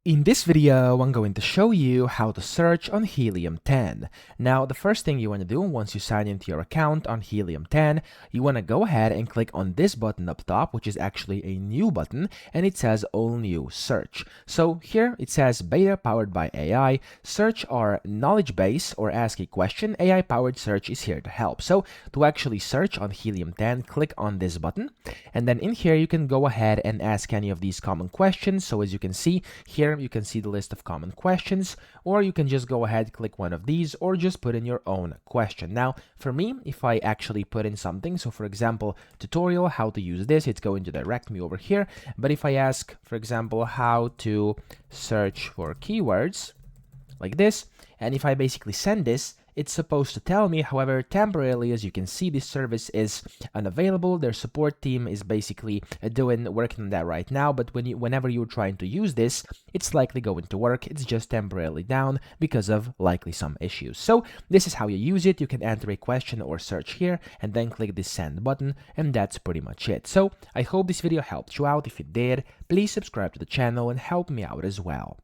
In this video, I'm going to show you how to search on Helium 10. Now, the first thing you want to do once you sign into your account on Helium 10, you want to go ahead and click on this button up top, which is actually a new button, and it says All New Search. So here it says Beta Powered by AI, search our knowledge base or ask a question. AI-powered search is here to help. So to actually search on Helium 10, click on this button, and then in here you can go ahead and ask any of these common questions. So as you can see here, you can see the list of common questions, or you can just go ahead, click one of these, or just put in your own question. Now, for me, if I actually put in something, so for example, tutorial, how to use this, it's going to direct me over here. But if I ask, for example, how to search for keywords, like this, and if I basically send this, it's supposed to tell me. However, temporarily, as you can see, this service is unavailable. Their support team is basically working on that right now, but whenever you're trying to use this, it's likely going to work. It's just temporarily down because of likely some issues. So this is how you use it. You can enter a question or search here and then click the send button, and that's pretty much it. So I hope this video helped you out. If it did, please subscribe to the channel and help me out as well.